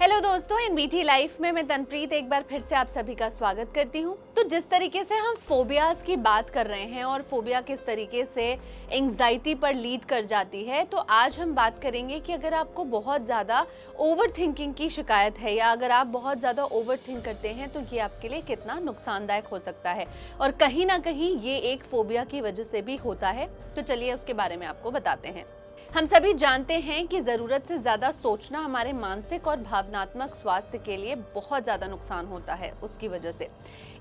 Hello दोस्तों, NBT life में मैं तनप्रीत एक बार फिर से आप सभी का स्वागत करती हूँ। तो जिस तरीके से हम फोबियाज की बात कर रहे हैं और फोबिया किस तरीके से एंग्जाइटी पर लीड कर जाती है, तो आज हम बात करेंगे कि अगर आपको बहुत ज़्यादा ओवर थिंकिंग की शिकायत है या अगर आप बहुत ज़्यादा ओवर थिंक करते हैं तो ये आपके लिए कितना नुकसानदायक हो सकता है और कहीं ना कहीं ये एक फोबिया की वजह से भी होता है। तो चलिए उसके बारे में आपको बताते हैं। हम सभी जानते हैं कि ज़रूरत से ज़्यादा सोचना हमारे मानसिक और भावनात्मक स्वास्थ्य के लिए बहुत ज़्यादा नुकसान होता है उसकी वजह से।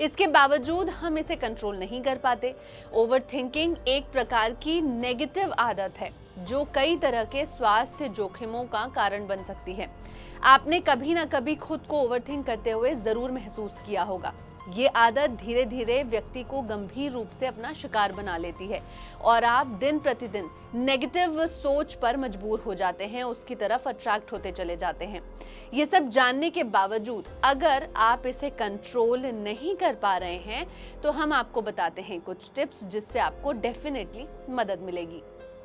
इसके बावजूद हम इसे कंट्रोल नहीं कर पाते। ओवर थिंकिंग एक प्रकार की नेगेटिव आदत है जो कई तरह के स्वास्थ्य जोखिमों का कारण बन सकती है। आपने कभी ना कभी खुद को ओवर थिंक करते हुए ज़रूर महसूस किया होगा। ये आदत धीरे धीरे व्यक्ति को गंभीर रूप से अपना शिकार बना लेती है और आप दिन प्रतिदिन नेगेटिव सोच पर मजबूर हो जाते हैं, उसकी तरफ अट्रैक्ट होते चले जाते हैं। ये सब जानने के बावजूद अगर आप इसे कंट्रोल नहीं कर पा रहे हैं तो हम आपको बताते हैं कुछ टिप्स जिससे आपको डेफिनेटली मदद मिलेगी।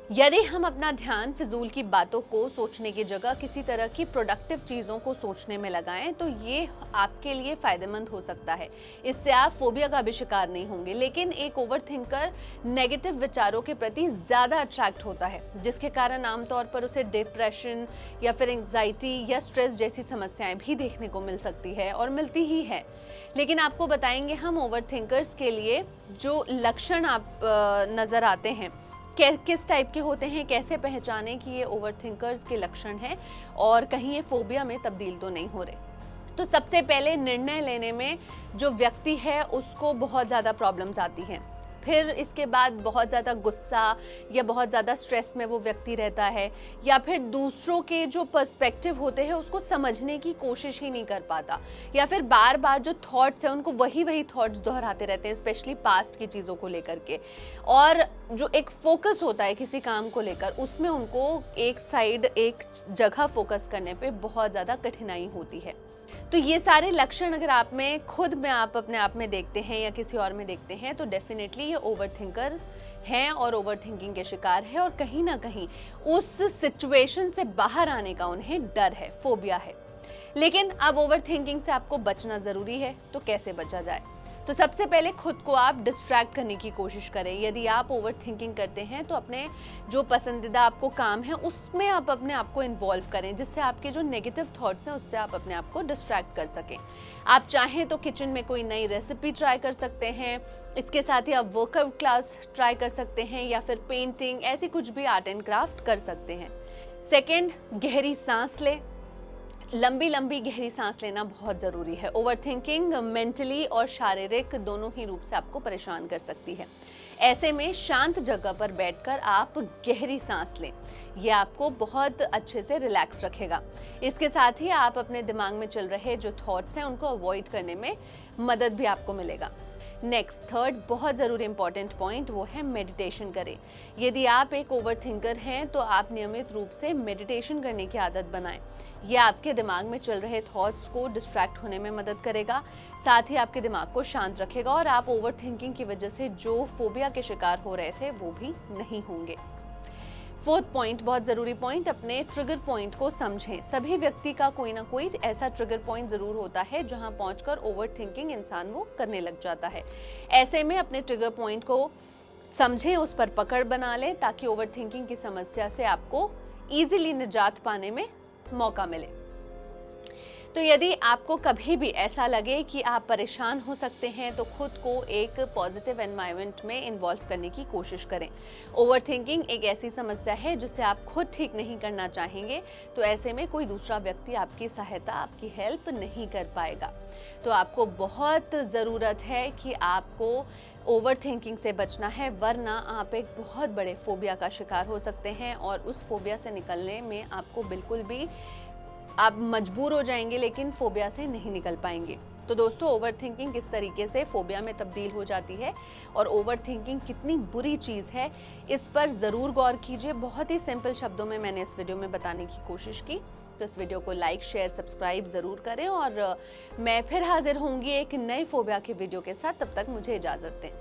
यदि हम अपना ध्यान फिजूल की बातों को सोचने की जगह किसी तरह की प्रोडक्टिव चीज़ों को सोचने में लगाएं तो ये आपके लिए फ़ायदेमंद हो सकता है। इससे आप फोबिया का भी शिकार नहीं होंगे। लेकिन एक ओवर थिंकर नेगेटिव विचारों के प्रति ज़्यादा अट्रैक्ट होता है, जिसके कारण आमतौर पर उसे डिप्रेशन या फिर एंग्जाइटी या स्ट्रेस जैसी समस्याएं भी देखने को मिल सकती है और मिलती ही है। लेकिन आपको बताएंगे हम ओवर थिंकर्स के लिए जो लक्षण आप नज़र आते हैं किस टाइप के होते हैं, कैसे पहचाने कि ये ओवर थिंकर्स के लक्षण हैं और कहीं ये फोबिया में तब्दील तो नहीं हो रहे। तो सबसे पहले निर्णय लेने में जो व्यक्ति है उसको बहुत ज़्यादा प्रॉब्लम्स आती हैं। फिर इसके बाद बहुत ज़्यादा गुस्सा या बहुत ज़्यादा स्ट्रेस में वो व्यक्ति रहता है या फिर दूसरों के जो पर्सपेक्टिव होते हैं उसको समझने की कोशिश ही नहीं कर पाता या फिर बार बार जो थॉट्स हैं उनको वही थॉट्स दोहराते रहते हैं, स्पेशली पास्ट की चीज़ों को लेकर के। और जो एक फोकस होता है किसी काम को लेकर उसमें उनको एक साइड एक जगह फोकस करने पे बहुत ज़्यादा कठिनाई होती है। तो ये सारे लक्षण अगर आप में खुद में आप अपने आप में देखते हैं या किसी और में देखते हैं तो डेफिनेटली ये ओवर थिंकर हैं और ओवर थिंकिंग के शिकार है और कहीं ना कहीं उस सिचुएशन से बाहर आने का उन्हें डर है, फोबिया है। लेकिन अब ओवर थिंकिंग से आपको बचना ज़रूरी है, तो कैसे बचा जाए? तो सबसे पहले खुद को आप डिस्ट्रैक्ट करने की कोशिश करें। यदि आप ओवर थिंकिंग करते हैं तो अपने जो पसंदीदा आपको काम है उसमें आप अपने आप को इन्वॉल्व करें, जिससे आपके जो नेगेटिव थॉट्स हैं उससे आप अपने आप को डिस्ट्रैक्ट कर सकें। आप चाहें तो किचन में कोई नई रेसिपी ट्राई कर सकते हैं, इसके साथ ही आप वर्कआउट क्लास ट्राई कर सकते हैं या फिर पेंटिंग, ऐसी कुछ भी आर्ट एंड क्राफ्ट कर सकते हैं। सेकेंड, गहरी सांस लें। लंबी लंबी गहरी सांस लेना बहुत ज़रूरी है। ओवरथिंकिंग मेंटली और शारीरिक दोनों ही रूप से आपको परेशान कर सकती है। ऐसे में शांत जगह पर बैठकर आप गहरी सांस लें, ये आपको बहुत अच्छे से रिलैक्स रखेगा। इसके साथ ही आप अपने दिमाग में चल रहे जो थॉट्स हैं उनको अवॉइड करने में मदद भी आपको मिलेगा। नेक्स्ट, थर्ड बहुत ज़रूरी इंपॉर्टेंट पॉइंट वो है मेडिटेशन करें। यदि आप एक ओवर थिंकर हैं तो आप नियमित रूप से मेडिटेशन करने की आदत बनाएं। ये आपके दिमाग में चल रहे थॉट्स को डिस्ट्रैक्ट होने में मदद करेगा, साथ ही आपके दिमाग को शांत रखेगा और आप ओवर थिंकिंग की वजह से जो फोबिया के शिकार हो रहे थे वो भी नहीं होंगे। फोर्थ पॉइंट, बहुत ज़रूरी पॉइंट, अपने ट्रिगर पॉइंट को समझें। सभी व्यक्ति का कोई ना कोई ऐसा ट्रिगर पॉइंट ज़रूर होता है जहां पहुंचकर ओवर थिंकिंग इंसान वो करने लग जाता है। ऐसे में अपने ट्रिगर पॉइंट को समझें, उस पर पकड़ बना लें ताकि ओवर थिंकिंग की समस्या से आपको ईजिली निजात पाने में मौका मिले। तो यदि आपको कभी भी ऐसा लगे कि आप परेशान हो सकते हैं तो खुद को एक पॉजिटिव एनवायरनमेंट में इन्वॉल्व करने की कोशिश करें। ओवरथिंकिंग एक ऐसी समस्या है जिसे आप खुद ठीक नहीं करना चाहेंगे, तो ऐसे में कोई दूसरा व्यक्ति आपकी सहायता, आपकी हेल्प नहीं कर पाएगा। तो आपको बहुत ज़रूरत है कि आपको ओवरथिंकिंग से बचना है, वरना आप एक बहुत बड़े फोबिया का शिकार हो सकते हैं और उस फोबिया से निकलने में आपको बिल्कुल भी आप मजबूर हो जाएंगे, लेकिन फोबिया से नहीं निकल पाएंगे। तो दोस्तों, ओवरथिंकिंग किस तरीके से फोबिया में तब्दील हो जाती है और ओवरथिंकिंग कितनी बुरी चीज़ है, इस पर ज़रूर गौर कीजिए। बहुत ही सिंपल शब्दों में मैंने इस वीडियो में बताने की कोशिश की। तो इस वीडियो को लाइक, शेयर, सब्सक्राइब ज़रूर करें और मैं फिर हाजिर होंगी एक नए फोबिया के वीडियो के साथ। तब तक मुझे इजाज़त दें।